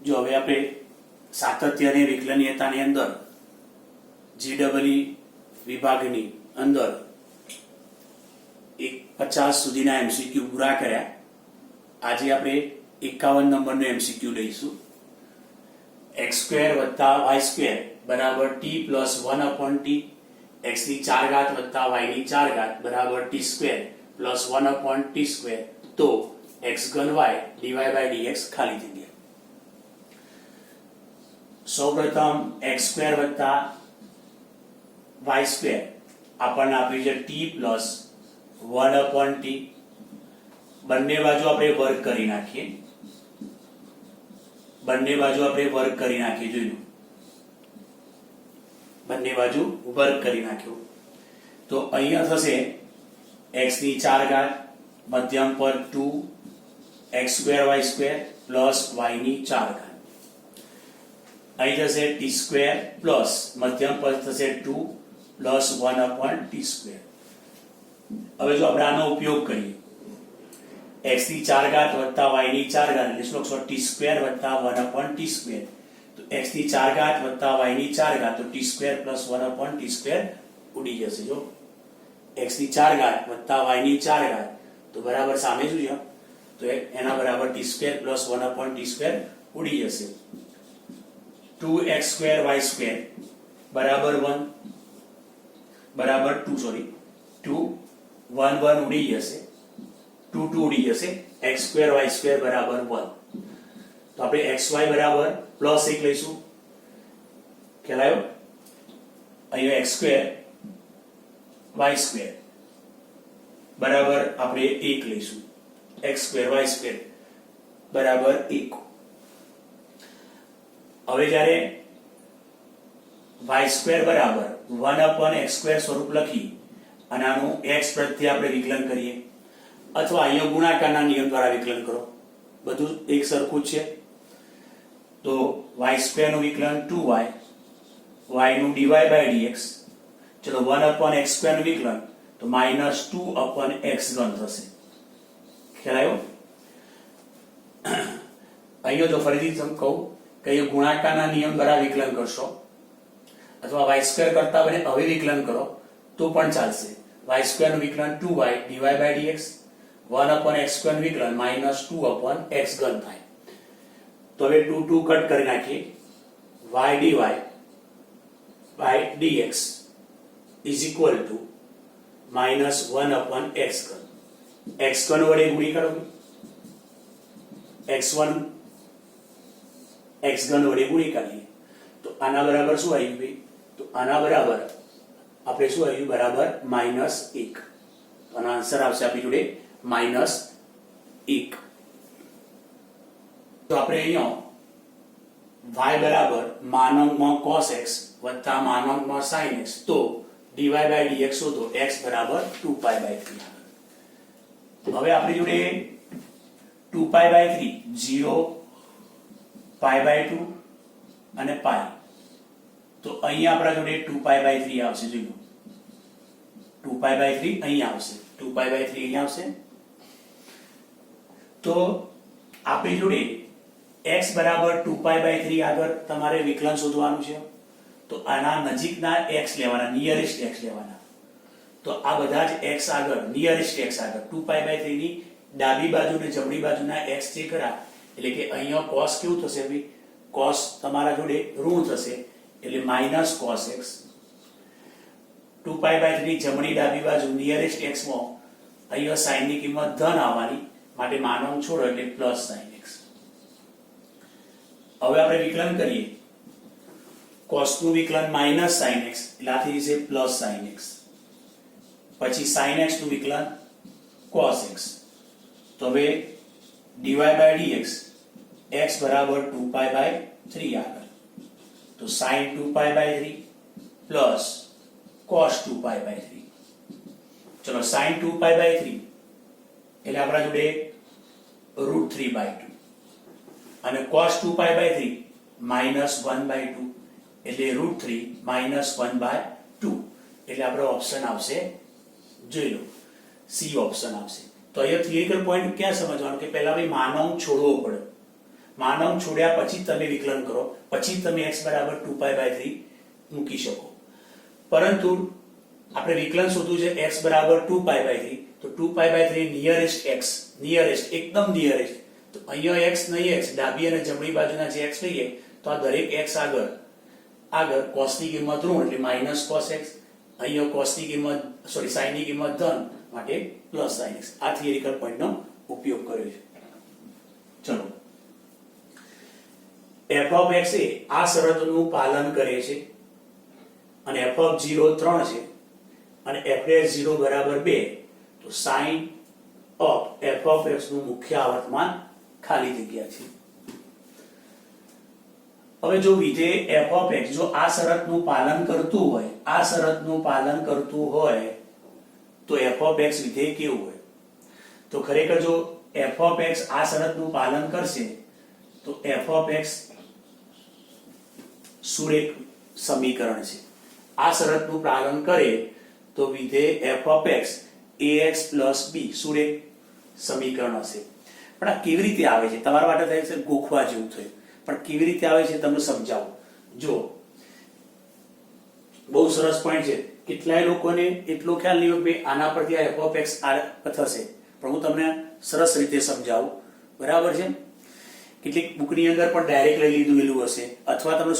જો હવે આપણે સાતત્ય અને વિકલનીયતાની અંદર જીડબલઈ વિભાગની અંદર 50 સુધીના એમસીક્યુ પૂરા કર્યા. આજે આપણે 51 નંબરનો એમસીક્યુ લઈશું. x² + y² બરાબર t + 1/t, x ની 4 ઘાત વત્તા y ની 4 ઘાત બરાબર t² + 1/t². તો x3 y dy/dx ખાલી જગ્યા. સૌપ્રથમ x² + y² આપણને આપ્યું છે t + 1/t. બંને બાજુ આપણે વર્ગ કરી નાખીએ. બંને બાજુ આપણે વર્ગ કરી નાખીએ. જોઈ લો, બંને બાજુ વર્ગ કરી નાખ્યો. તો અહીંયા થશે x ની 4 ઘાત મધ્યમ પદ 2 x² y² + y ની 4 ઘાત. અહીં જશે t² પ્લસ મધ્યમ પદ થશે 2 + 1/t². હવે જો આપણે આનો ઉપયોગ કરીએ, x ની 4 ઘાત વત્તા y ની 4 ઘાત એટલે શું લખશો? t² + 1/t². તો x ની 4 ઘાત વત્તા y ની 4 ઘાત તો t² + 1/t² ઉડી જશે. જો x ની 4 ઘાત વત્તા y ની 4 ઘાત તો બરાબર સામે શું છે? તો એના બરાબર t² + 1/t² ઉડી જશે. 2x² y² બરાબર 1 બરાબર 2 સોરી 2 1 1 ઉડી જશે. 2 2 ઉડી જશે. x² y² બરાબર 1. તો આપણે xy બરાબર +1 લઈશું. ખ્યાલ આવ્યો? અહીંયા x² y² બરાબર આપણે 1 લઈશું. x² y² બરાબર 1. હવે જ્યારે y² બરાબર 1/x² સ્વરૂપ લખી અને આનું x પ્રત્યે આપણે વિકલન કરીએ, અથવા અહીંયા ગુણાકારના નિયમ દ્વારા વિકલન કરો, બધું એક સરખું જ છે. તો y² નું વિકલન 2y, y નું dy/dx. ચલો 1/x² નું વિકલન તો -2/x3 થશે. ખ્યાલ આવ્યો? અહીંયા જો ફરીથી કહું કે અહીંયા ગુણાકારના નિયમ દ્વારા વિકલન કરશો, અથવા y² કરતા બને હવે વિકલન કરો તો પણ ચાલશે. y² નું વિકલન 2y dy/dx, 1/x² નું વિકલન -2/x3 થાય. તો હવે 2 2 કટ કરી નાખીએ. y dy/dx = -1/x3. x3 વડે ગુણી કરો. x1 x3 વડે ગુણી કરીએ તો આના બરાબર શું આવ્યું ભાઈ? તો આના બરાબર આપણે શું આવ્યું? બરાબર -1. તો આનો આન્સર આવશે આપણી જોડે -1. તો આપણે અહીંયા y બરાબર (cos x + sin x) તો dy/dx શોધો. x બરાબર 2π/3. હવે આપણી જોડે 2π/3 0 π/2 અને π. તો અહીંયા આપણા જોડે 2π/3 આવશે. જોઈ લો, 2π/3 અહીંયા આવશે, 2π/3 અહીંયા આવશે. તો આપણી જોડે x બરાબર 2π/3 આગળ તમારે વિકલન શોધવાનું છે. તો આના નજીકના x લેવાના, નિયરેસ્ટ x લેવાના. તો આ બધા જ x આગળ, નિયરેસ્ટ x આગળ 2π/3 ની ડાબી બાજુ અને જમણી બાજુના x જે કર્યા એટલે કે અહીંયા cos કેવું થશે ભાઈ? cos તમારા જોડે ઋણ થશે એટલે -cos x. 2π/3 જમણી ડાબી બાજુ નિયરેસ્ટ x માં અહીંયા sin ની કિંમત ધન આવવાની, માટે માનવ છોડો એટલે +sin x. હવે આપણે વિકલન કરીએ. cos નું વિકલન -sin x એટલે આથી છે +sin x. પછી sin x નું વિકલન cos x. તો હવે dy/dx x બરાબર 2π/3 આગળ. તો sin 2π/3 પ્લસ cos 2π/3. ચલો sin 2π/3 એટલે આપણા જોડે √3/2 અને cos 2π/3 -1/2 એટલે √3 -1/2. એટલે આપણો ઓપ્શન આવશે, જોઈ લો, સી ઓપ્શન આવશે. તો અહીંયા થિયરિકલ પોઈન્ટ ક્યાં સમજવાનું કે પહેલા ભાઈ માનવ છોડવો પડે. માનવ છોડ્યા પછી તમે વિકલન કરો, પછી તમે x બરાબર 2π/3 મૂકી શકો. પરંતુ આપણે વિકલન શોધવું છે x બરાબર 2π/3, તો 2π/3 નિયરેસ્ટ x, નિયરેસ્ટ એકદમ નિયરેસ્ટ, તો અહીંયા x નહીં, x ડાબી અને જમણી બાજુના જે x લઈએ તો આ દરેક x આગળ cos ની કિંમત ઋણ એટલે માઈનસ cos x, અહીંયા cos ની કિંમત sin ની કિંમત ધન માટે પ્લસ sin x. આ થિયરિકલ પોઈન્ટનો ઉપયોગ કર્યો છે. ચલો, f ઓફ x એ આ શરતનું પાલન કરે છે અને f ઓફ 0 3 છે અને f'0 બરાબર 2, તો sin of f of x નું મુખ્ય આવર્તમાન ખાલી જગ્યા છે. હવે જો વિધેય f ઓફ x જો આ શરતનું પાલન કરતું હોય, આ શરતનું પાલન કરતું હોય તો f ઓફ x વિધેય કેવું હોય? તો ખરેખર જો f ઓફ x આ શરતનું પાલન કરશે તો f ઓફ x સુરેખ સમીકરણ છે. આ શરતનું પાલન કરે તો વિધેય f of x ax b સુરેખ સમીકરણ હશે. પણ આ કેવી રીતે આવે છે? તમારા માટે થાય છે ગોખવા જેવું થયું, પણ કેવી રીતે આવે છે તમને સમજાવું. જો બહુ સરસ પોઈન્ટ છે. કેટલાય લોકોને એટલો ખ્યાલ નહીં હોય કે આના પરથી આ f ઓફ x આ થશે, પણ હું તમને સરસ રીતે સમજાવું. બરાબર છે? કેટલીક બુકની અંદર પણ ડાયરેક્ટ લઈ લીધેલું હશે, અથવા તમને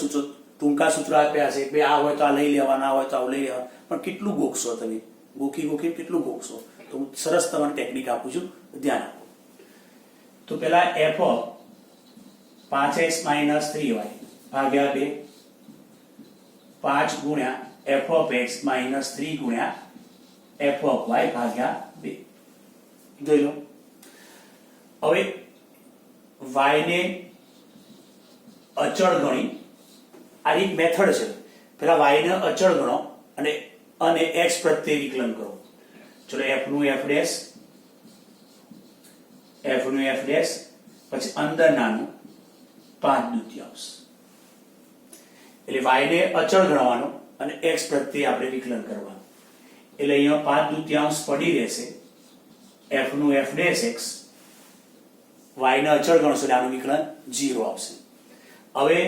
ટૂંકા સૂત્રો આપ્યા હશે કે આ હોય તો આ લઈ લેવાના, હોય તો આ લઈ લેવાના, પણ કેટલું ગોખશો તમે? ગોખી કેટલું ગોખશો? તો હું સરસ તમને ટેકનિક આપું છું, ધ્યાન આપો. તો પેલા f ઓફ 5x - 3y ભાગ્યા 2 5 ગુણ્યા f ઓફ x - 3 ગુણ્યા f ઓફ y ભાગ્યા 2 જોઈ લો. હવે y ને અચળ ગણી, આ એક મેથડ છે. પેલા y ને અચળ ગણો અને x પ્રત્યે વિકલન કરો. ચલો f નું f' પછી અંદર નાનું 5/2, એટલે y ને અચળ ગણવાનો અને x પ્રત્યે આપણે વિકલન કરવાનું. એટલે અહીંયા 5/2 પડી રહેશે. f નું f' x y ને અચળ ગણશો એટલે આનું વિકલન 0 આવશે. હવે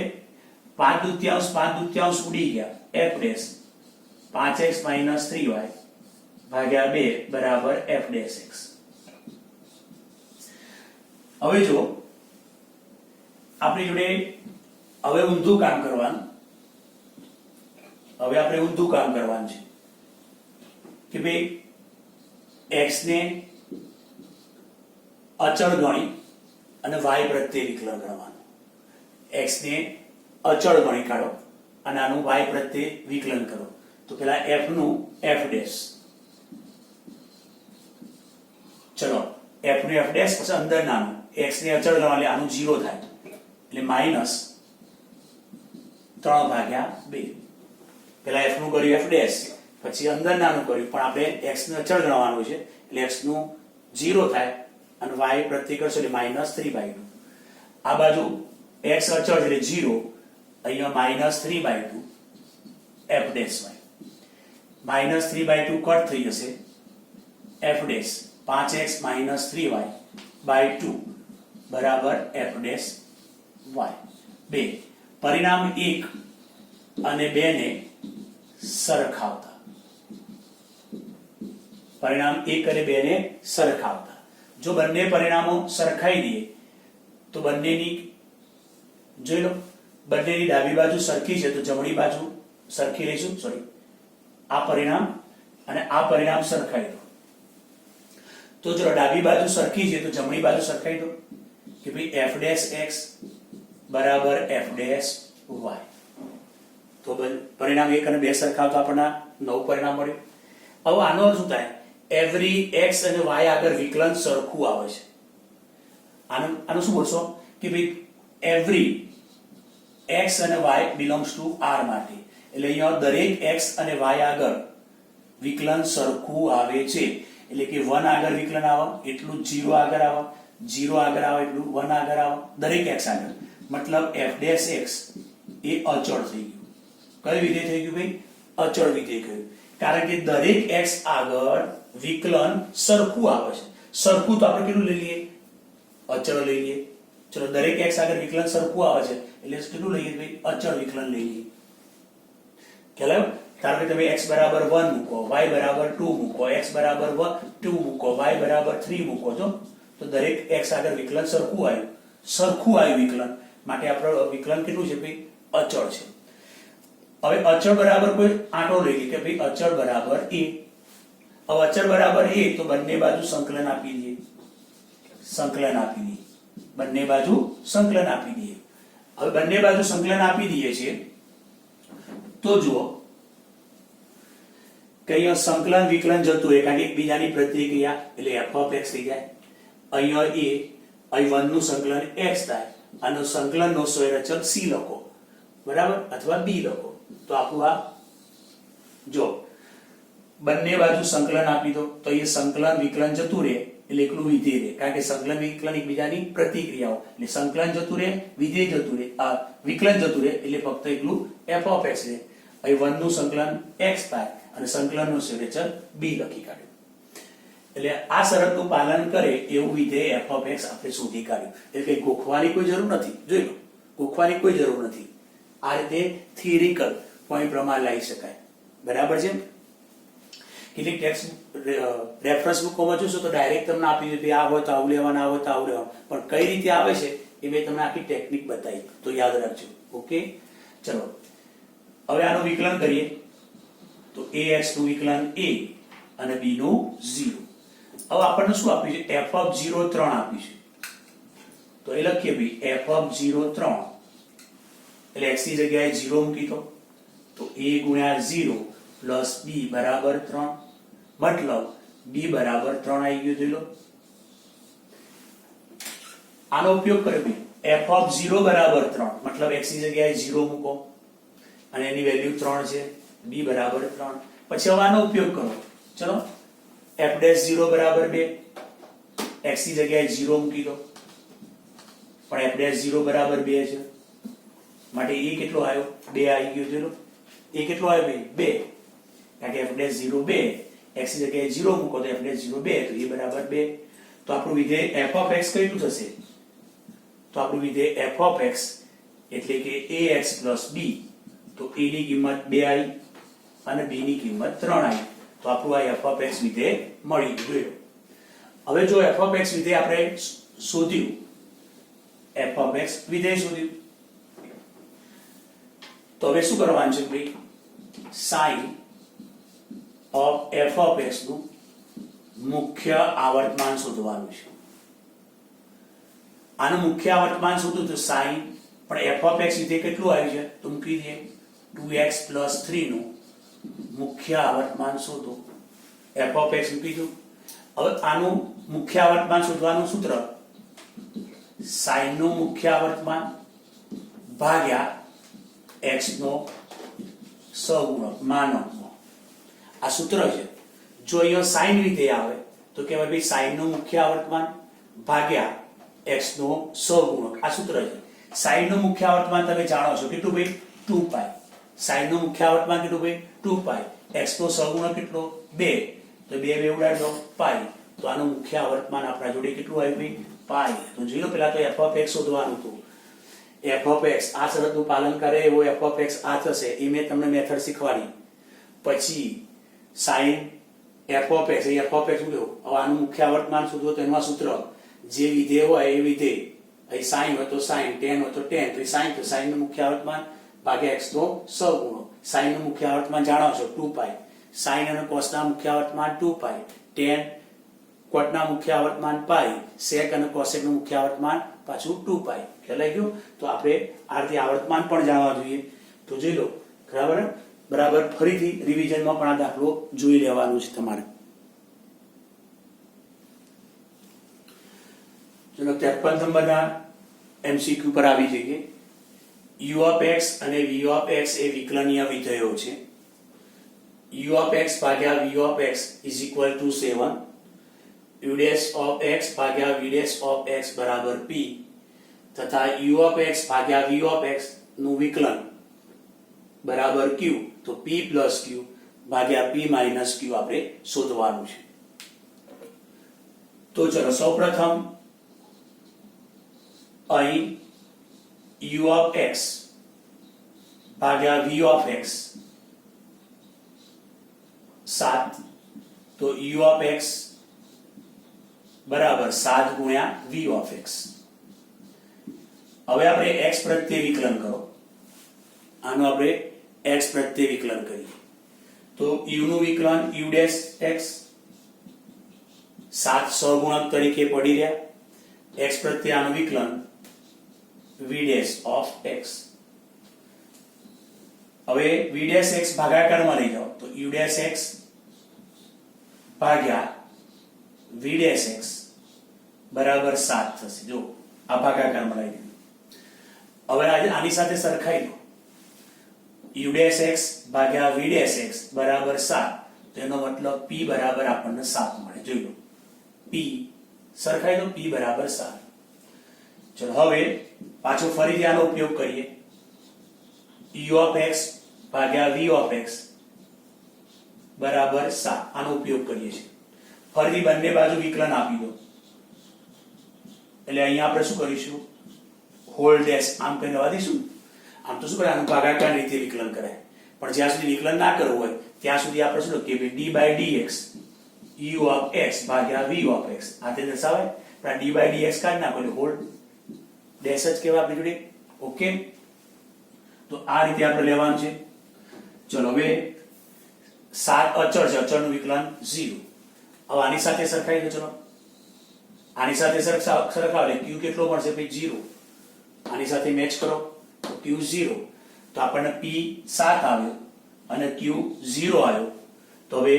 5/2 ઉડી ગયા. f' 5x - 3y ભાગ્યા 2 બરાબર f'(x). હવે જો આપણી જોડે હવે ઊંધું કામ કરવાનું, છે કે ભાઈ x ને અચળ ગણી અને y પ્રત્યે વિકલન ગણવાનું. x ને અચળ ગણી કાઢો અને આનું y પ્રત્યે વિકલન કરો. તો પેલા f નું f', ચલો f નું f' પછી અંદર નાનું x ને અચળ ગણવા એટલે આનું 0 થાય, એટલે -3/2. પેલા f નું કર્યું f' પછી અંદર નાનું કર્યું, પણ આપણે x ને અચળ ગણવાનું છે એટલે x નું 0 થાય અને y પ્રત્યે કરશો એટલે -3/2. આ બાજુ x અચળ એટલે 0, અહીંયા -3/2 f', -3/2 કટ થઈ જશે. f' 5x - 3y/2 બરાબર f'(y). 2 પરિણામ 1 અને 2 ને સરખાવતા, જો બંને પરિણામો સરખાઈ દઈએ તો બંનેની જોઈ લો, બંનેની ડાબી બાજુ સરખી છે તો જમણી બાજુ સરખી લઈશું. આ પરિણામ અને આ પરિણામ સરખાઈ દો. તો જો ડાબી બાજુ સરખી છે તો જમણી બાજુ સરખાઈ દો કે ભાઈ f'(x) બરાબર f'(y). તો પરિણામ 1 અને 2 સરખાવતા આપણને નવું પરિણામ મળ્યું. હવે આનો અર્થ શું થાય? એવરી x અને y આગળ વિકલન સરખું આવે છે. આનું શું બોલશો કે ભાઈ એવરી x અને y બિલોંગ્સ ટુ r માટે, એટલે અહીંયા દરેક x અને y આગળ વિકલન સરખું આવે છે. એટલે કે 1 આગળ વિકલન આવે એટલું 0 આગળ આવે, 0 આગળ આવે એટલું 1 આગળ આવે, દરેક x આગળ. મતલબ f'(x) એ અચળ થઈ ગયું. કયું વિધેય થઈ ગયું ભાઈ? અચળ વિધેય થયું. કારણ કે દરેક x આગળ વિકલન સરખું આવે છે. સરખું તો આપણે કેટલું લઈ લઈએ? અચળ લઈ લઈએ. ચલો દરેક x આગળ વિકલન સરખું આવે છે એટલે કેટલું લઈએ ભાઈ અચળ વિકલન લઈ લઈએ ખ્યાલ આવ્યો ધારો કે તમે x બરાબર 1 મૂકો y બરાબર 2 મૂકો x બરાબર 2 મૂકો y બરાબર 3 મૂકો તો દરેક x આગળ વિકલન સરખું આવ્યું વિકલન માટે આપણો વિકલન કેટલું છે ભાઈ અચળ છે હવે અચળ બરાબર કોઈ આંકડો લઈ લઈએ કે ભાઈ અચળ બરાબર a હવે અચળ બરાબર a તો બંને બાજુ સંકલન આપી દઈએ બંને બાજુ સંકલન આપી દઈએ હવે બંને બાજુ સંકલન આપી દઈએ છીએ તો જુઓ કે અહીંયા સંકલન વિકલન જતું રહે કારણ કે એકબીજાની પ્રતિક્રિયા એટલે f of x થઈ જાય અહીંયા a અહીં 1 નું સંકલન x થાય અને સંકલનનો સ્વયંચલ c લખો બરાબર અથવા b લખો તો આપણું આ જો બંને બાજુ સંકલન આપી દો તો એ સંકલન વિકલન જતું રહે એટલે એકલું વિધેય રહે કારણ કે સંકલન વિકલન એકબીજાની પ્રતિક્રિયાઓ એટલે સંકલન જતું રહે વિધેય જતું રહે વિકલન જતું રહે એટલે ફક્ત એકલું f of x રહે અહીં 1 નું સંકલન x થાય અને સંકલનનો સ્વયંચલ b લખી કાઢ્યું એટલે આ શરતનું પાલન કરે એવું વિધેય f of x આપણે શોધી કાઢ્યું એટલે ગોખવાની કોઈ જરૂર નથી જોઈ લો ગોખવાની કોઈ જરૂર નથી આ રીતે થિયરિકલ પોઈન્ટ પ્રમાણે લાવી શકાય બરાબર છે કેટલીક ટેક્સ્ટ રેફરન્સ બુકોમાં જોશો તો ડાયરેક્ટ તમને આપી દીધું આ હોય તો આવું લેવાનું આ હોય તો આવું લેવાનું પણ કઈ રીતે આવે છે એ મેં તમને આખી ટેકનિક બતાવી તો યાદ રાખજો ઓકે ચલો હવે આનું વિકલન કરીએ તો ax નું વિકલન a અને b નું 0 હવે આપણને શું આપ્યું છે f of 0 3 આપ્યું છે તો એ લખીએ ભાઈ f of 0 3 એટલે x ની જગ્યાએ 0 મૂકી દો તો a ગુણ્યા 0 પ્લસ b બરાબર 3 મતલબ b બરાબર 3 આવી ગયું જોઈ લો આનો ઉપયોગ કરે ભાઈ f of 0 બરાબર 3 મતલબ x ની જગ્યાએ 0 મૂકો અને એની વેલ્યુ 3 છે b બરાબર 3 પછી હવે આનો ઉપયોગ કરો ચલો f dash 0 બરાબર 2 x ની જગ્યાએ 0 મૂકી દો પણ f dash 0 બરાબર 2 છે માટે એ કેટલો આવ્યો 2 આવી ગયો જોઈ લો એ કેટલો આવ્યો ભાઈ 2 કારણ કે f dash 0 2 x ની જગ્યાએ 0 મૂકો તો f dash 0 2 તો એ બરાબર 2 તો આપણું વિધેય f of x કેટલું થશે તો આપણું વિધેય f of x એટલે કે ax b તો a ની કિંમત 2 આવી અને b ની કિંમત 3 આવી તો આપણું આ f of x વિધેય મળી ગયું હવે જો f of x વિધેય આપણે શોધ્યું f of x વિધેય શોધ્યું તો હવે શું કરવાનું છે ભાઈ sin of f of x નું મુખ્ય આવર્તમાન શોધવાનું છે આનું મુખ્ય આવર્તમાન શોધવું તો sin પણ f of x વિધેય કેટલું આવ્યું છે તો મૂકી દઈએ 2x 3 નું મુખ્ય આવર્તમાન શોધો f of x મૂકી દો હવે આનું મુખ્ય આવર્તમાન શોધવાનું સૂત્ર sin નું મુખ્ય આવર્તમાન ભાગ્યા x નો સહગુણક માનક આ સૂત્ર છે જો અહીંયા sin વિધેય આવે તો કહેવાય ભાઈ sin નું મુખ્ય આવર્તમાન ભાગ્યા x નો સહગુણક આ સૂત્ર છે sin નું મુખ્ય આવર્તમાન તમે જાણો છો કેટલું ભાઈ 2π sin નું મુખ્ય આવર્તમાન કેટલું ભાઈ 2π x નો સહગુણક કેટલો 2 તો 2 ઉડાડી દો પાઈ તો આનું મુખ્ય આવર્તમાન આપણા જોડે કેટલું આવ્યું ભાઈ પાઈ તો જોઈ લો પહેલા તો f of x શોધવાનું હતું f of x આ શરતનું પાલન કરે એવો f of x આ થશે એ મેં તમને મેથડ શીખવાડી પછી sin f of x A f of x શું લેવું હવે આનું મુખ્ય આવર્તમાન શોધવો તો એનું આ સૂત્ર જે વિધેય હોય એ વિધેય અહીં sin હોય તો sin tan હોય તો tan તો sin નું મુખ્ય આવર્તમાન ભાગ્યા x નો સહગુણક sin નું મુખ્ય આવર્તમાન જાણો છો 2π sin અને cos ના મુખ્ય આવર્તમાન 2π tan cot ના મુખ્ય આવર્તમાન π sec અને cosec નું મુખ્ય આવર્તમાન પાછું 2π ખ્યાલ આવી ગયો તો આપણે આ રીતે આવર્તમાન પણ જાણવા જોઈએ તો જોઈ લો બરાબર ફરીથી રિવિઝનમાં પણ આ દાખલો જોઈ લેવાનું છે તમારે ચલો 53 નંબરના MCQ પર આવી જઈએ u of x અને v of x એ વિકલનીય વિધેયો છે u of x ભાગ્યા v of x is equal to 7 u dash of x ભાગ્યા v dash of x બરાબર p તથા u of x ભાગ્યા v of x નું વિકલન બરાબર q તો p plus q ભાગ્યા p minus q આપણે શોધવાનું છે તો ચલો સૌપ્રથમ અહીં u ઓફ x ભાગ્યા v ઓફ x 7, તો u ઓફ x બરાબર 7 ગુણ્યા v ઓફ x. હવે આપણે x પ્રત્યે વિકલન કરો. આનું આપણે x પ્રત્યે વિકલન કરીએ તો u નું વિકલન u ડેશ x 7 સહગુણક તરીકે પડી રહ્યા. x પ્રત્યે આનું વિકલન v ડેશ ઓફ x. હવે v ડેશ x ભાગાકારમાં લઈ જાઓ તો u ડેશ x ભાગ્યા v ડેશ x બરાબર 7 થશે. જો આ ભાગાકારમાં લઈ લીધું. હવે આની સાથે સરખાઈ લો. u ડેશ x ભાગ્યા v ડેશ x બરાબર 7, તેનો મતલબ p બરાબર આપણને 7 મળે. જોઈ લો p સરખાઈ દો, p બરાબર 7. ચલો હવે પાછો ફરીથી આનો ઉપયોગ કરીએ. u ઓફ x ભાગ્યા v ઓફ x બરાબર 7, આનો ઉપયોગ કરીએ છીએ. ફરીથી બંને બાજુ વિકલન આપી દો એટલે અહીંયા આપણે શું કરીશું, હોલ ડેશ આમ કરીને લવા દઈશું. આમ તો શું કરે, આનું ભાગાકાર રીતે વિકલન કરાય, પણ જ્યાં સુધી વિકલન ના કરવું હોય ત્યાં સુધી આપણે શું લખીએ, d by dx u of x ભાગ્યા v ઓફ x આ તે દર્શાવાય. પણ d બાય dx કાઢી નાખો એટલે હોલ ડેશ જ કહેવાય આપણી જોડે. ઓકે, તો આ રીતે આપણે લેવાનું છે. ચલો હવે 7 અચળ છે, અચળનું વિકલન 0. હવે આની સાથે સરખાઈ દો. ચલો આની સાથે સરખાવો એટલે q કેટલો મળશે ભાઈ 0. આની સાથે મેચ કરો તો q 0, તો આપણને p 7 આવ્યો અને q 0 આવ્યો. તો હવે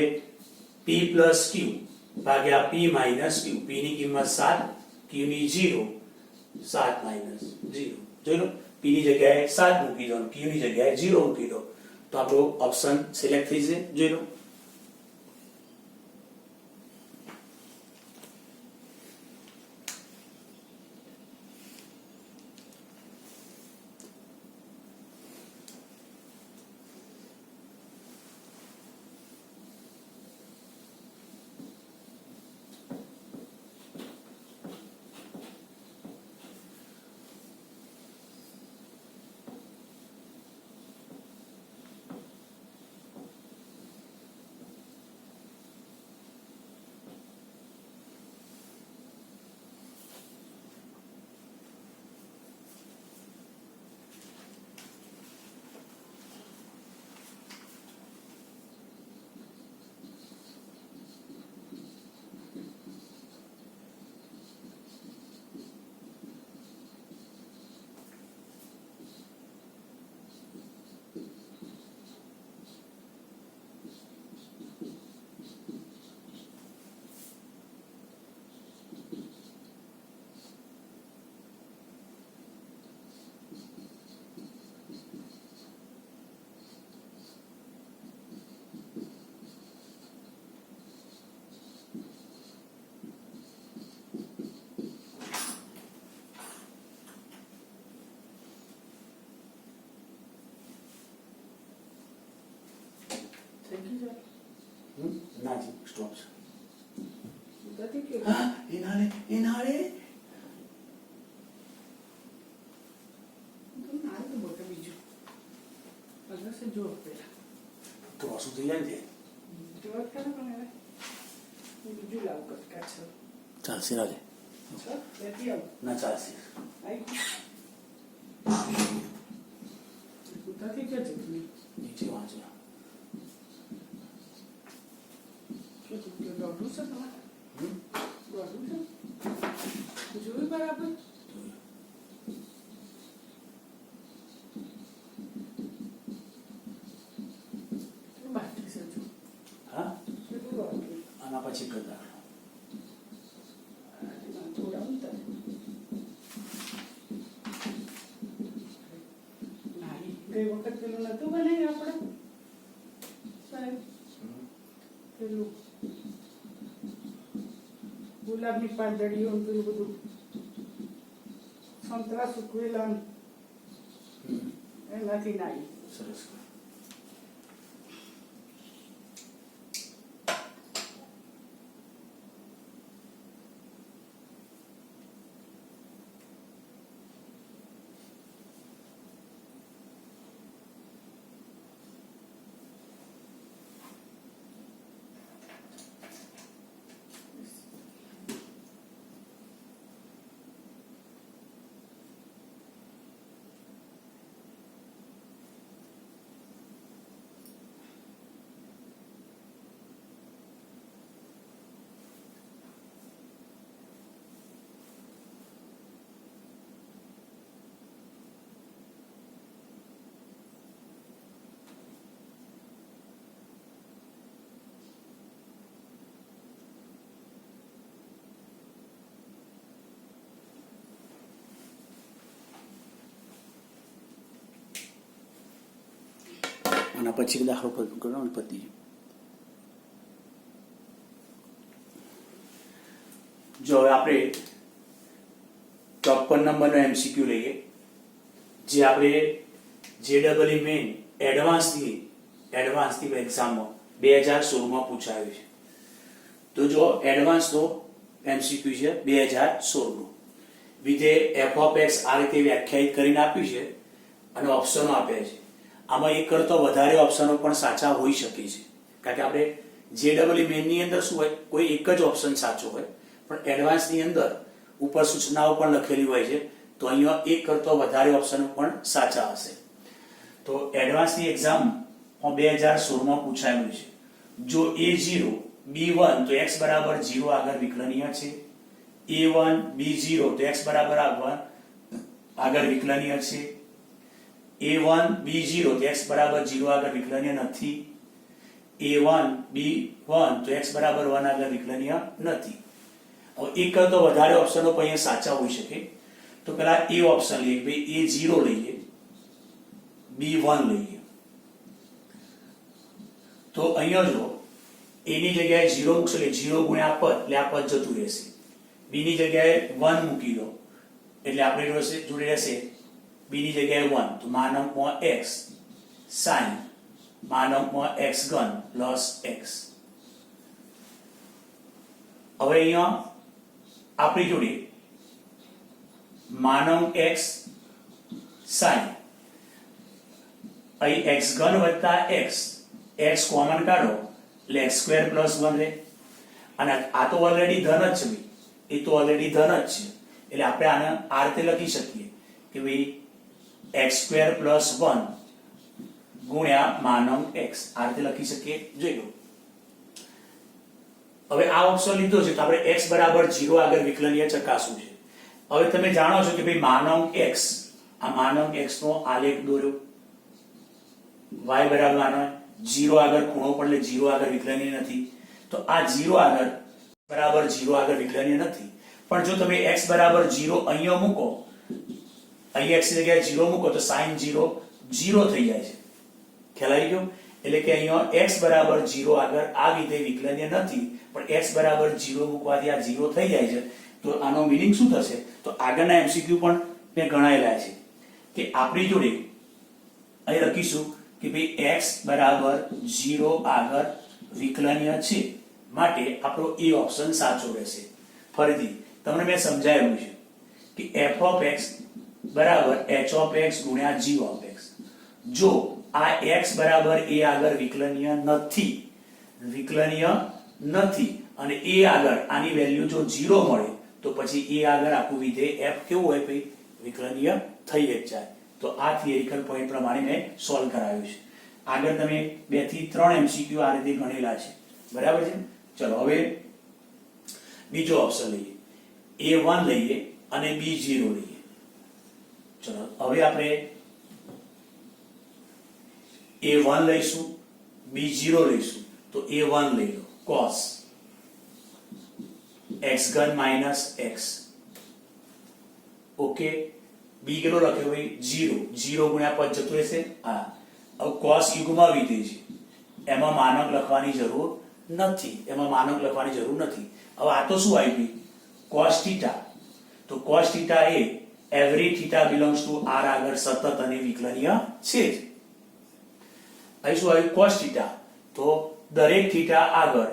p plus q ભાગ્યા p minus q, p ની કિંમત 7, q ની 0, 7 minus 0. જોઈ લો p ની જગ્યાએ 7 મૂકી દો, q ની જગ્યાએ 0 મૂકી દો, તો આપણો ઓપ્શન સિલેક્ટ થઈ જશે. જોઈ લો. ના જી સ્ટોપ છે. એનાળે તો શું થઈ જાય છે? ચાલશે રાજે, ના ચાલશે. નીચે વાંચો. જોયું બરાબર? હા, આના પછી કરતા ગઈ વખત પેલું નતું બનાવ્યું આપણે સાહેબ, પેલું ગુલાબની પાંદડીઓ પેલું બધું સંતરા સૂકવેલા એનાથી નાઈ. સરસ. અને પછી દાખલો કરો ને પતિ. જો હવે આપણે 54 નંબરનો એમસીક્યુ લઈએ, જે આપણે JEE મેઇન એડવાન્સની એક્ઝામમાં 2016 માં પૂછાયું છે. તો જો એડવાન્સનો એમસીક્યુ છે 2016 નું. વિધેય f ઓફ x આ રીતે વ્યાખ્યાયિત કરીને આપ્યું છે અને ઓપ્શનો આપ્યા છે. આમાં એક કરતો વધારે ઓપ્શનો પણ સાચા હોઈ શકે છે, કારણ કે આપણે JEE મેઇન ની અંદર શું હોય, કોઈ એક જ ઓપ્શન સાચો હોય, પણ એડવાન્સ ની અંદર ઉપર સૂચનાઓ પણ લખેલી હોય છે, તો અહીંયા એક કરતો વધારે ઓપ્શનો પણ સાચા હશે. તો એડવાન્સની એક્ઝામ 2016 માં પૂછાયેલું છે. જો a0 b1 તો x બરાબર 0 આગળ વિકલનીય છે, a1 b0 તો x બરાબર આગળ વિકલનીય છે, a1 b0 તો x બરાબર 0 આગળ વિકલનીય નથી, a1 b1 તો x બરાબર 1 આગળ વિકલનીય નથી. હવે એક કરતો વધારે ઓપ્શનો પણ અહીંયા સાચા હોઈ શકે. તો પહેલા એ ઓપ્શન લઈએ, ભાઈ a0 લઈએ, b1 લઈએ. તો અહીંયા જો a ની જગ્યાએ 0 મૂકશો એટલે 0 ગુણ્યા પદ, એટલે આ પદ જતું રહેશે. b ની જગ્યાએ 1 મૂકી દો એટલે આપણે જોડે રહેશે b ની જગ્યાએ 1, તો માનકમાં x sin માનકમાં x ઘન પ્લસ x. હવે અહીંયા આપણી જોડે માનક x sin અહીં x ઘન વત્તા x કોમન કાઢો એટલે x² + 1 રહે, અને આ તો ઓલરેડી ધન જ છે, એ તો ઓલરેડી ધન જ છે, એટલે આપણે આને આ રીતે લખી શકીએ કે ભાઈ x² + 1 ગુણ્યા માનક x, આ રીતે લખી શકીએ. જોઈ લો હવે આ ઓપ્શન લીધો છે તો આપણે x બરાબર 0 આગળ વિકલનીય ચકાસવું છે. હવે તમે જાણો છો કે ભાઈ માનક x, આ માનક x નો આલેખ દોર્યો, y બરાબર આનો 0 આગળ ખૂણો પડે 0 આગળ વિકલનીય નથી, તો આ 0 આગળ બરાબર 0 આગળ વિકલનીય નથી. પણ જો તમે x બરાબર 0 અહીંયા મૂકો, અહીં x ની જગ્યાએ 0 મૂકો તો sin 0 0 થઈ જાય છે. ખ્યાલ આવી ગયો? એટલે કે અહીંયા x બરાબર 0 આગળ આ વિધેય વિકલનીય નથી, પણ x બરાબર 0 મૂકવાથી આ 0 થઈ જાય છે. તો આનો મીનિંગ શું થશે? તો આગળના MCQ પણ મેં ગણાયેલા છે કે આપણી જોડે અહીં લખીશું કે ભાઈ x બરાબર 0 આગળ વિકલનીય છે, માટે આપણો એ ઓપ્શન સાચો રહેશે. ફરીથી તમને મેં સમજાવ્યું છે કે f ઓફ x બરાબર h ઓફ x ગુણ્યા g ઓફ x. જો આ x બરાબર a આગળ વિકલનીય નથી અને a આગળ આની વેલ્યુ જો 0 મળે તો પછી a આગળ આખું વિધેય f કેવું હોય ભાઈ? વિકલનીય થઈ જ જાય. તો આ થિયરિકલ પોઈન્ટ પ્રમાણે મેં સોલ્વ કરાવ્યું છે. આગળ તમે 2 થી 3 MCQ આ રીતે ગણેલા છે, બરાબર છે. ચલો હવે બીજો ઓપ્શન લઈએ, a1 લઈએ અને b0 લઈએ. ચલો હવે આપણે a1 લઈશું, b0 લઈશું. તો a1 લઈ લો, cos x ઘન માઈનસ x. ઓકે, b કેટલો લખ્યો ભાઈ? 0 ગુણ્યા પદ જતું રહેશે. હા, હવે cos યુગમાં વિધેય છે, એમાં માનક લખવાની જરૂર નથી. હવે આ તો શું આવી ગઈ? cos θ. તો cos θ એ એવરી θ બિલોંગ્સ ટુ r આગળ સતત અને વિકલનીય છે જ. અહીં શું આવ્યું? cos θ. તો દરેક θ આગળ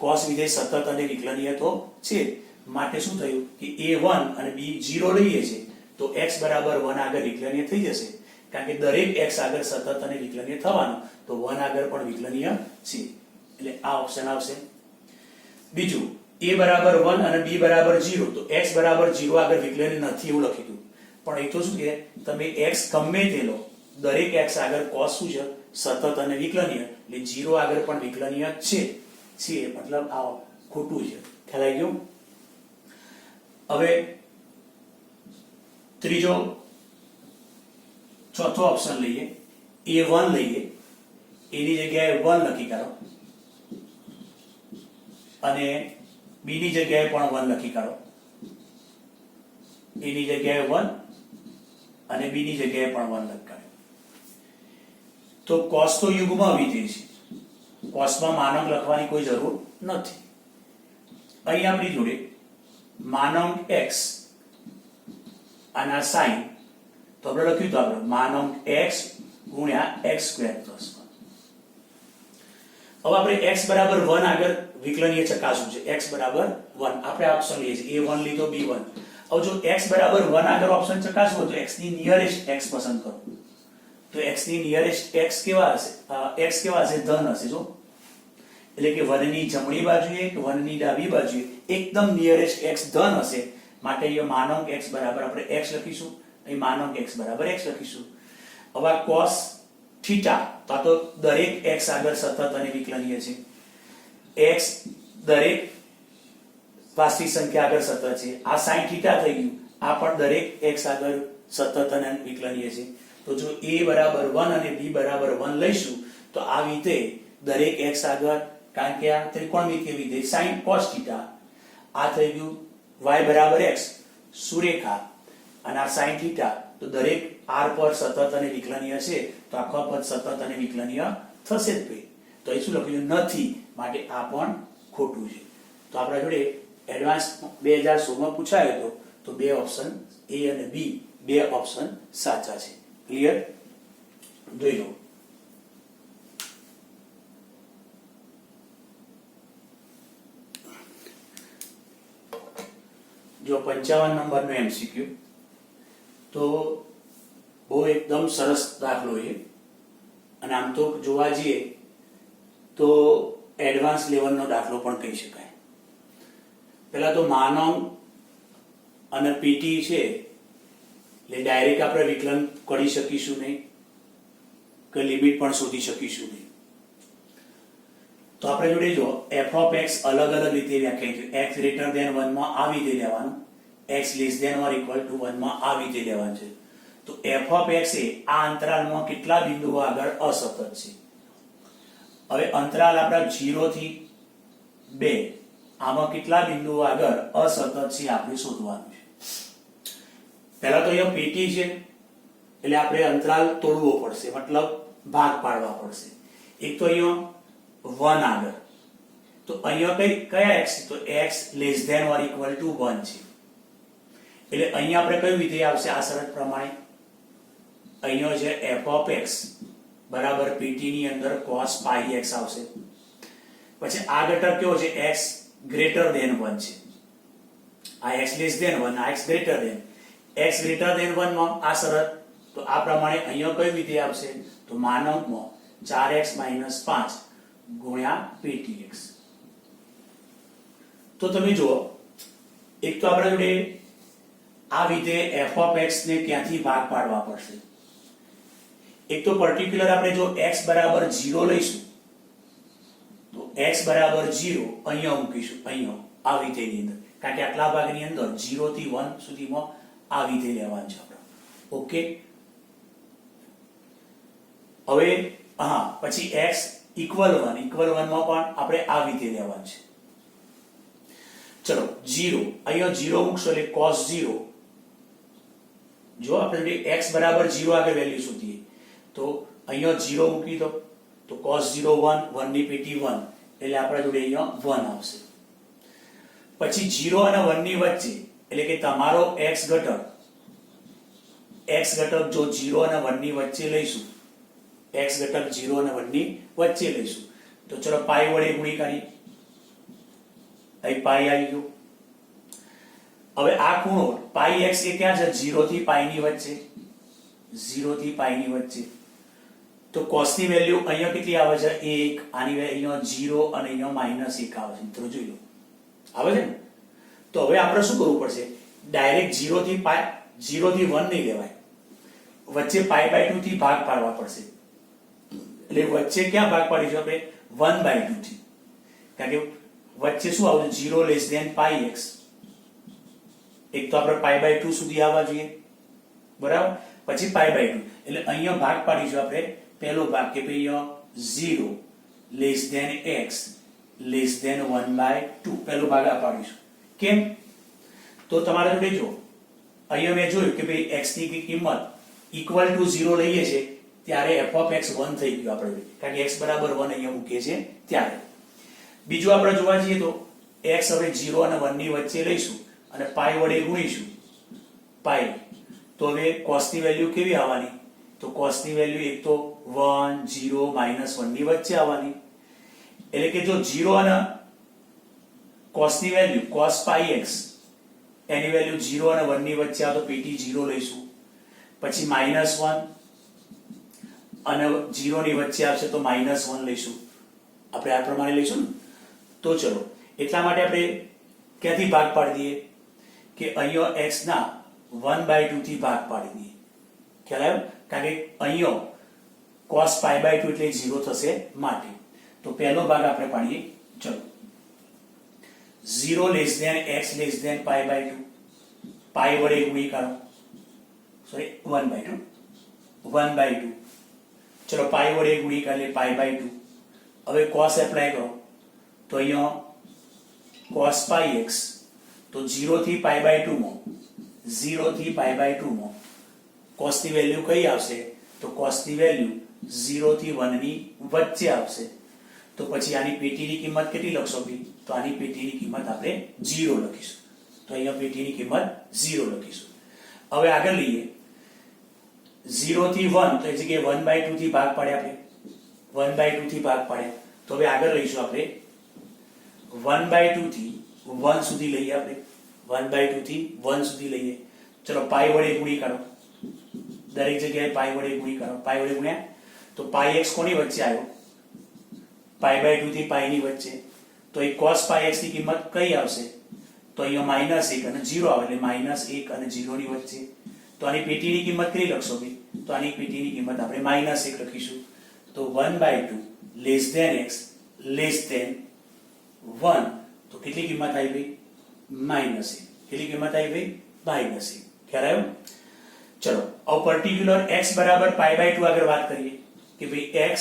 cos વિધેય સતત અને વિકલનીય તો છે, માટે શું થયું કે a1 અને b0 લઈએ છે તો x બરાબર 1 આગળ વિકલનીય થઈ જશે, કારણ કે દરેક x આગળ સતત અને વિકલનીય થવાનું, તો 1 આગળ પણ વિકલનીય છે, એટલે આ ઓપ્શન આવશે. બીજું, a બરાબર 1 અને b બરાબર 0, તો x બરાબર 0 આગળ વિકલનીય નથી એવું લખી દઉં. પણ એ તો શું કે તમે x ગમે તે લો, દરેક x આગળ cos શું છે? સતત અને વિકલનીય, એટલે 0 આગળ પણ વિકલનીય છે, મતલબ આ ખોટું છે. ખ્યાલ આવી ગયો? હવે ચોથો ઓપ્શન લઈએ, a1 લઈએ, a ની જગ્યાએ 1 લખી કાઢો અને b ની જગ્યાએ પણ 1 લખી કાઢો. a ની જગ્યાએ 1 અને b ની જગ્યાએ પણ 1 લખી કાઢો. તો cos તો યુગ્મ વિધેય છે, cosમાં માનંક લખવાની કોઈ જરૂર નથી. અહીં આપણી જોડે માનંક x અને આ sin, તો આપણે લખ્યું તો આપણે માનંક x ગુણ્યા x સ્ક્વેર પ્લસ 1. હવે આપણે x બરાબર 1 આગળ વિકલનીય ચકાસવું છે. x બરાબર 1 આપણે ઓપ્શન લઈએ છીએ, a1 લીધો b1. હવે જો x બરાબર 1 આગળ ઓપ્શન ચકાસવો તો x ની નિયરેસ્ટ x પસંદ કરો. તો x ની નિયરેસ્ટ x કેવા હશે? x કેવા હશે? ધન હશે. જો એટલે કે 1 ની જમણી બાજુએ કે 1 ની ડાબી બાજુએ એકદમ નિયરેસ્ટ x ધન હશે, માટે અહીંયા માનંક x બરાબર આપણે x લખીશું, અહીં માનંક x બરાબર x લખીશું. હવે cos થીટા, તો દરેક x આગળ સતત અને વિકલનીય છે. x દરેક વાસ્તવિક સંખ્યા આગળ સતત છે. આ sin થીટા થઈ ગયું, આ પણ દરેક x આગળ સતત અને વિકલનીય છે. તો જો a બરાબર 1 અને b બરાબર 1 લઈશું તો આ વિધેય દરેક x આગળ, કારણ કે આ ત્રિકોણમિતિય વિધેય sin cos થીટા, આ થઈ ગયું y બરાબર x સુરેખા, અને આ sin થીટા, તો દરેક r પર સતત અને વિકલનીય છે, તો આખો પદ સતત અને વિકલનીય થશે જ ભાઈ. તો એ શું લખ્યું? નથી, માટે આ પણ ખોટું છે. તો આપણા જોડે એડવાન્સ 2016 માં પૂછાયો હતો, તો બે ઓપ્શન a અને b બે ઓપ્શન સાચા છે. ક્લિયર? જોઈ લો. જો 55 નંબરનો MCQ, તો બહુ એકદમ સરસ દાખલો છે, અને આમ તો જોવા જઈએ તો એડવાન્સ લેવલનો દાખલો પણ કહી શકાય. પહેલા તો માનવ અને પીટી છે, એટલે ડાયરેક્ટ આપણે વિકલન કરી શકીશું નહીં કે લિમિટ પણ શોધી શકીશું નહીં. તો આપણે જોડે જો f of x અલગ અલગ રીતે વ્યાખ્યાયિત છે. x greater than 1 માં આ વિધેય લેવાનું, x less than or equal to 1 માં આ વિધેય લેવાનું છે. તો f of x એ આ અંતરાલમાં કેટલા બિંદુઓ આગળ અસતત છે. હવે અંતરાલ આપણા 0 થી 2, આમાં કેટલા બિંદુઓ આગળ અસતત છે આપણે શોધવાનું છે. પહેલા તો અહીંયા પેટી છે, એટલે આપણે અંતરાલ તોડવો પડશે, મતલબ ભાગ પાડવા પડશે. એક તો અહીંયા 1 આગળ, તો અહીંયા કયા x? તો x less than or equal to 1 છે. એટલે અહીંયા આપણે કયું વિધેય આવશે? આ શરત પ્રમાણે અહીંયા છે f of x બરાબર pt ની અંદર cos pi x આવશે. પછી આ ઘટક કેવો છે? x greater than 1 છે. આ x less than 1, આ x greater than. x greater than 1 માં આ શરત, તો આ પ્રમાણે અહીંયા કયું વિધેય આવશે? તો માનવમાં 4x - 5 ગુણ્યા ptx. તો તમે જુઓ, એક તો આપણે જોડે આ વિધેય f of x ને ક્યાંથી ભાગ પાડવા પડશે. એક તો પર્ટિક્યુલર આપણે જો x બરાબર 0 લઈશું, તો x બરાબર 0 અહીંયા મૂકીશું, અહીંયા આ વિધેયની અંદર, કારણ કે આટલા ભાગની અંદર 0 થી 1 સુધીમાં આ વિધેય લેવાનું છે આપણે. ઓકે, હવે હા, પછી x equal 1 માં પણ આપણે આ વિધેય લેવાનું છે. ચલો 0 અહીંયા 0 મૂકશો એટલે cos 0. જો આપણે x બરાબર 0 આગળ વેલ્યુ શોધીએ તો અહીંયા 0 મૂકી દો, તો cos 0 1, 1 ની પેટી 1, એટલે આપણા જોડે અહીંયા 1 આવશે. પછી 0 અને 1 ની વચ્ચે, એટલે કે તમારો x ઘટક જો 0 અને 1 ની વચ્ચે લઈશું, x ઘટક 0 અને 1 ની વચ્ચે લઈશું, તો ચલો પાઈ વડે ગુણી કરીએ. અહીં પાઈ આવી ગયો. હવે આ ખૂણો પાઈ x એ ક્યાં છે? 0 થી પાઈ ની વચ્ચે, 0 થી પાઈ ની વચ્ચે. તો cos ની વેલ્યુ અહીંયા કેટલી આવે છે? 1. આની વેલ્યુ અહીંયા 0 અને અહીંયા -1 આવે છે. મિત્રો જોઈ લો, આવે છે ને? તો હવે આપણે શું કરવું પડશે? ડાયરેક્ટ 0 થી 1 નહીં લેવાય, વચ્ચે π/2 થી ભાગ પાડવા પડશે. એટલે વચ્ચે ક્યાં ભાગ પાડીશું આપણે? 1/2 થી, કારણ કે વચ્ચે શું આવશે? 0 less than πx. એક તો આપણે π/2 સુધી આવવા જોઈએ, બરાબર, પછી π/2. એટલે અહીંયા ભાગ પાડીશું આપણે. પહેલો ભાગ કે ભાઈ 0 less than x less than 1/2, પહેલો ભાગ આ પાડીશું. કેમ? તો તમારે જોડે જો અહીંયા મેં જોયું કે ભાઈ x ની કિંમત equal to 0 લઈએ છે, ત્યારે f ઓફ x 1 થઈ ગયું આપણે, કારણ કે x બરાબર 1 અહીંયા મૂકીએ છીએ ત્યારે. બીજું આપણે જોવા જઈએ તો x હવે 0 અને 1 ની વચ્ચે લઈશું અને પાઈ વડે ગુણીશું પાઈ, તો હવે cos ની વેલ્યુ કેવી આવવાની? તો cos ની વેલ્યુ એક તો 1 0 -1 ની વચ્ચે આવવાની. એટલે કે જો 0 અને cos ની વેલ્યુ cos પાઈ x એની વેલ્યુ 0 અને 1 ની વચ્ચે આવે તો pt 0 લઈશું. પછી -1 અને 0 ની વચ્ચે આવશે તો -1 લઈશું. આપણે આ પ્રમાણે લઈશું ને. તો ચલો એટલા માટે આપણે ક્યાંથી ભાગ પાડી દઈએ કે અહીંયા x ના 1/2 થી ભાગ પાડી દઈએ. ખ્યાલ આવ્યો? કારણ કે અહીંયા cos π/2 એટલે 0 થશે માટે. તો પહેલો ભાગ આપણે પાડીએ. ચલો 0 less than x less than π/2, pi વડે ગુણી કરો, સોરી 1/2. ચલો પાઈ વડે ગુણી કરીએ π/2. હવે cos એપ્લાય કરો તો અહીંયા cos πx તો 0 થી π/2 માં 0 થી π/2 માં cos ની વેલ્યુ કઈ આવશે? તો cos ની વેલ્યુ 0 થી 1 ની વચ્ચે આવશે. તો પછી આની pt ની કિંમત કેટલી લખશો ભઈ? તો આની pt ની કિંમત આપણે 0 લખીશું. તો અહીંયા pt ની કિંમત 0 લખીશું. હવે આગળ લઈએ 0 થી 1 તો એ જગ્યાએ 1/2 થી ભાગ પાડ્યા આપણે, 1/2 થી ભાગ પાડ્યા. તો હવે આગળ લઈશું આપણે 1/2 થી 1 સુધી લઈએ આપણે, 1/2 થી 1 સુધી લઈએ. ચલો પાઈ વડે ગુણી કરો, દરેક જગ્યાએ પાઈ વડે ગુણી કરો. પાઈ વડે ગુણ્યા તો પાઈ x કોની વચ્ચે આવ્યો? π/2 થી પાઈ ની વચ્ચે. તો એ cos πx ની કિંમત કઈ આવશે? તો અહીંયા -1 અને 0 આવે એટલે -1 અને 0 ની વચ્ચે. તો આની pt ની કિંમત કેટલી લખશો ભઈ? તો આની pt ની કિંમત આપણે -1 લખીશું. તો 1/2 less than x less than 1 તો કેટલી કિંમત આવી ભઈ? -1. કેટલી કિંમત આવી ભઈ? -1. ખ્યાલ આવ્યો? ચલો હવે પર્ટિક્યુલર x બરાબર π/2 આગળ વાત કરીએ કે ભઈ x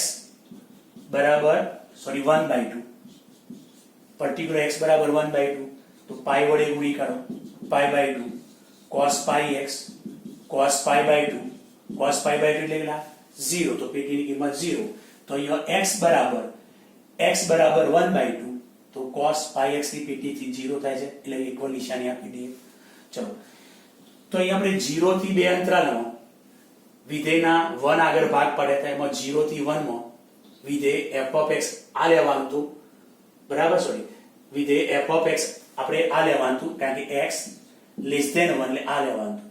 બરાબર 1/2, પર્ટિક્યુલર x બરાબર 1/2 તો પાઈ વડે ગુણી કરો π/2 cos πx cos π/2 cos π/2 એટલે કેટલા? 0. તો pt ની કિંમત 0. તો અહીંયા x બરાબર 1/2 તો cos πx ની pt થી 0 થાય છે એટલે ઇક્વલ નિશાની આપી દઈએ. ચલો તો અહીંયા આપણે 0 થી 2 અંતરાલમાં વિધેયના 1 આગળ ભાગ પાડ્યા હતા, એમાં 0 થી 1 માં વિધેય f of x આ લેવાનું હતું, બરાબર? સોરી, વિધેય f of x આપણે આ લેવાનું હતું કારણ કે x લેસ ધેન 1 એટલે આ લેવાનું હતું.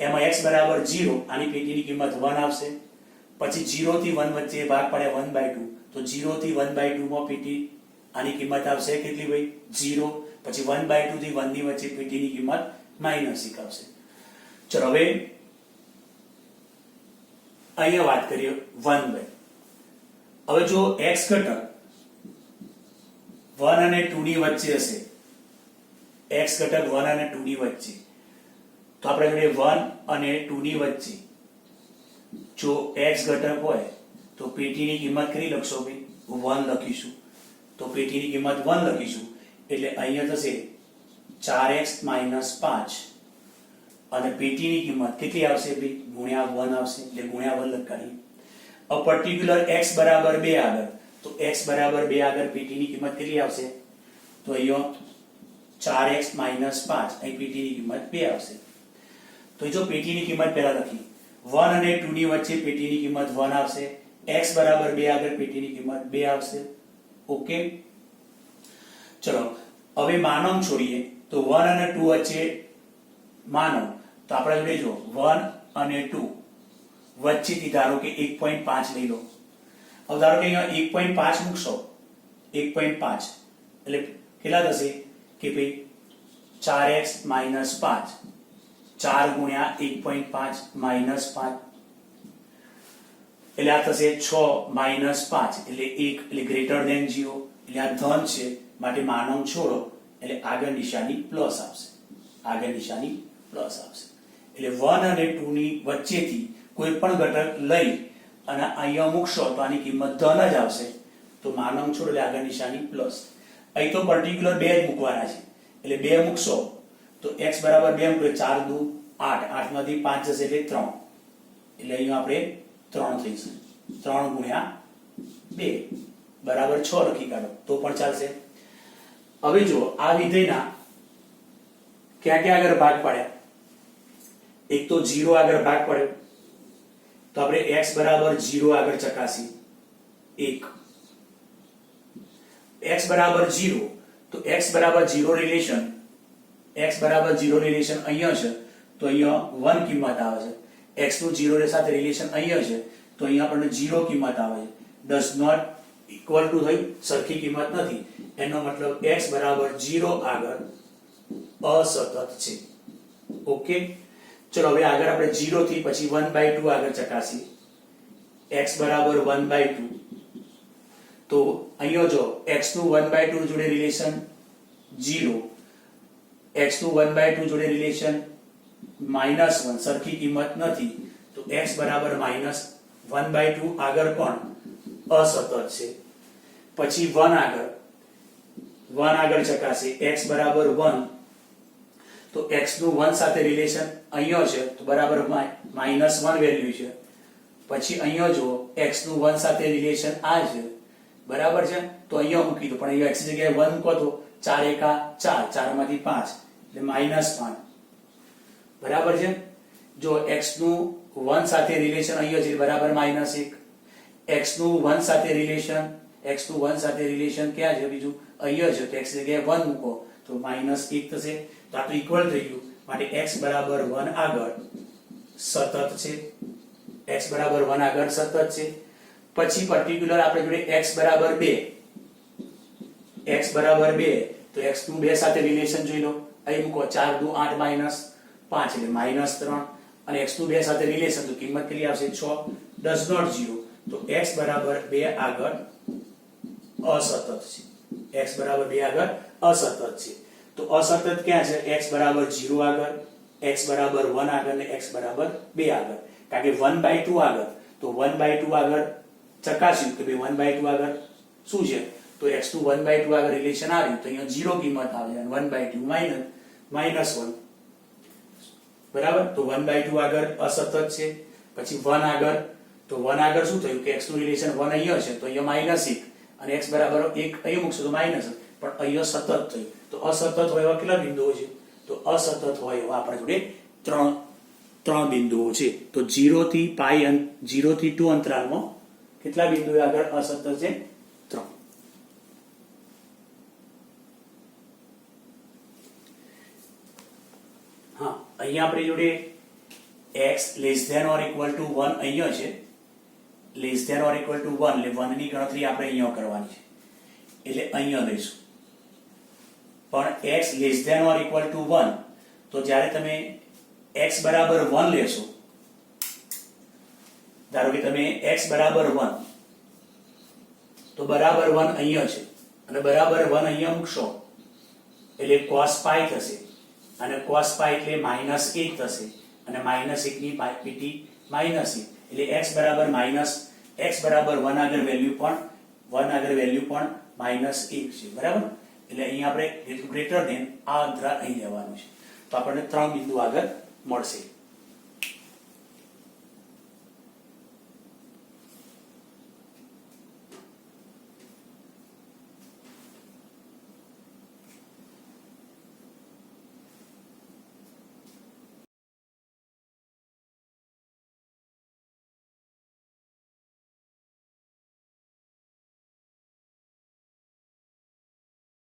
એમાં x બરાબર 0 આની pt ની કિંમત 1 આવશે. પછી 0 થી 1 વચ્ચે ભાગ પાડ્યા 1/2 તો 0 થી 1/2 માં pt આની કિંમત આવશે કેટલી ભાઈ? 0. પછી 1/2 થી 1 ની વચ્ચે pt ની કિંમત -1 આવશે. ચલો હવે અહીંયા વાત કરીએ 1/2. હવે જો x ઘટક 1 અને 2 ની વચ્ચે હશે, x ઘટક 1 અને 2 ની વચ્ચે, તો આપણે જોઈએ 1 અને 2 ની વચ્ચે જો x ઘટક હોય તો pt ની કિંમત કેટલી લખશો ભાઈ? 1 લખીશું. તો pt ની કિંમત 1 લખીશું એટલે અહીંયા થશે 4x - 5 અને pt ની કિંમત કેટલી આવશે ભાઈ? ગુણ્યા 1 આવશે એટલે ગુણ્યા 1 લખાડીએ. અ પર્ટિક્યુલર x બરાબર 2 આગળ, તો x બરાબર 2 આગળ pt ની કિંમત કેટલી આવશે? તો અહીંયા 4x - 5 અહીં pt ની કિંમત 2 આવશે. તો જો pt ની કિંમત પહેલા લખી 1 અને 2 ની વચ્ચે pt ની કિંમત 1 આવશે, x બરાબર 2 આગળ pt ની કિંમત 2 આવશે. ઓકે, ચલો હવે માનવ છોડીએ તો 1 અને 2 વચ્ચે માનો તો આપણે લઈ જો 1 અને 2 વચ્ચેથી ધારો કે 1.5 લઈ લો. હવે ધારો કે અહીંયા 1.5 મૂકશો, 1.5 એટલે કેટલા થશે કે ભાઈ 4x - 5, 4 ગુણ્યા 1.5 -5 એટલે આ થશે 6 - 5 એટલે 1 એટલે ગ્રેટર ધેન 0 એટલે આ ધન છે માટે માનવ છોડો એટલે આગળ નિશાની પ્લસ આવશે, આગળ નિશાની પ્લસ આવશે. એટલે 1 અને 2 ની વચ્ચેથી કોઈ પણ ઘટક લઈ અને અહીંયા મૂકશો તો આની કિંમત ધન જ આવશે. તો માનવ છોડ એટલે આગળ નિશાની પ્લસ. અહીં તો પર્ટિક્યુલર 2 જ મૂકવાના છે એટલે 2 મૂકશો તો x બરાબર 2 મૂકો 4 દુ 8, 8 માંથી 5 જશે એટલે 3 એટલે અહીંયા આપણે 3 થઈ જશે. 3 ગુણ્યા 2 બરાબર 6 લખી કાઢો તો પણ ચાલશે. હવે જો આ વિધેયના ક્યાં ક્યાં આગળ ભાગ પાડ્યા? એક તો 0 આગળ ભાગ પડ્યો તો આપણે x બરાબર 0 આગળ ચકાસી 1. x બરાબર 0 તો x બરાબર 0 રિલેશન અહીંયા છે તો અહીંયા 1 કિંમત આવે છે. x નું 0 સાથે રિલેશન અહીંયા છે તો અહીંયા આપણને 0 કિંમત આવે છે. ડઝ નોટ ઇક્વલ ટુ થઈ સરખી કિંમત નથી, એનો મતલબ x બરાબર 0 આગળ અસતત છે. ઓકે, ચલો હવે આગળ આપણે 0 થી પછી 1/2 આગળ ચકાસી. x બરાબર 1/2 તો અહીંયા જો x નું 1/2 જોડે રિલેશન 0, x નું 1/2 જોડે રિલેશન -1 સરખી કિંમત નથી તો x બરાબર -1/2 આગળ પણ અસતત છે. પછી 1 આગળ ચકાસી x બરાબર 1 તો x નું 1 સાથે રિલેશન અહીંયા છે તો બરાબર -1 વેલ્યુ છે. પછી અહીંયા જો x નું 1 સાથે રિલેશન આ છે બરાબર છે તો અહીંયા મૂકી દો, પણ અહીંયા x ની જગ્યાએ 1 મૂકો તો 4 એકા 4, 4 માંથી 5 એટલે -5 બરાબર છે. જો x નું 1 સાથે રિલેશન અહીંયા છે બરાબર -1, x નું 1 સાથે રિલેશન ક્યાં છે બીજું અહીંયા છે તો x ની જગ્યાએ 1 મૂકો તો -1 થશે. તો આ તો ઇક્વલ થઈ ગયું, માટે x બરાબર 1 આગળ સતત છે. x બરાબર 1 આગળ સતત છે. પછી પર્ટિક્યુલર આપણે જોડે x બરાબર 2 તો x નું 2 સાથે રિલેશન જોઈ લો. અહીં મૂકો 4 દુ 8 -5 એટલે -3 અને x નું 2 સાથે રિલેશન તો કિંમત કેટલી આવશે 6. ડઝ નોટ 0 તો x બરાબર 2 આગળ અસતત છે. x બરાબર 2 આગળ અસતત છે. તો અસતત ક્યાં છે? x બરાબર 0 આગળ, x બરાબર 1 આગળ અને x બરાબર 2 આગળ. કારણ કે 1/2 આગળ તો 1/2 આગળ ચકાસ્યું કે ભાઈ 1/2 આગળ શું છે તો x નું 1/2 આગળ રિલેશન આવ્યું તો અહીંયા 0 કિંમત આવે અને 1/2 -1 બરાબર. તો 1/2 આગળ અસતત છે. પછી 1 આગળ તો 1 આગળ શું થયું કે x નું રિલેશન 1 અહીંયા છે તો અહીંયા -1 અને x બરાબર 1 અહીં મૂકશો તો -1 પણ અહીંયા સતત થયું. તો અસતત હોય એવા કેટલા બિંદુઓ છે? તો અસતત હોય એવા આપણા જોડે ત્રણ બિંદુઓ છે. તો 0 થી 2 અંતરાલમાં કેટલા બિંદુઓ આગળ અસતત છે? 3. હા, અહીંયા આપણી જોડે x < or = 1 અહીંયા છે. < or = 1 એટલે 1 ની ગણતરી આપણે અહીંયા કરવાની છે એટલે અહીંયા લઈશું. પણ x < or = 1 તો જ્યારે તમે x બરાબર 1 લેશો, ધારો કે તમે x બરાબર 1 તો બરાબર 1 અહીંયા છે અને બરાબર 1 અહીંયા મૂકશો એટલે cos π થશે અને cos π એટલે -1 થશે અને -1 ની પીટી -1 એટલે x બરાબર 1 આગળ વેલ્યુ પણ -1 છે બરાબર. એટલે અહીંયા આપણે ગ્રેટર ધેન આ અંતરાલ અહીં લેવાનું છે તો આપણને 3 બિંદુ આગળ મળશે.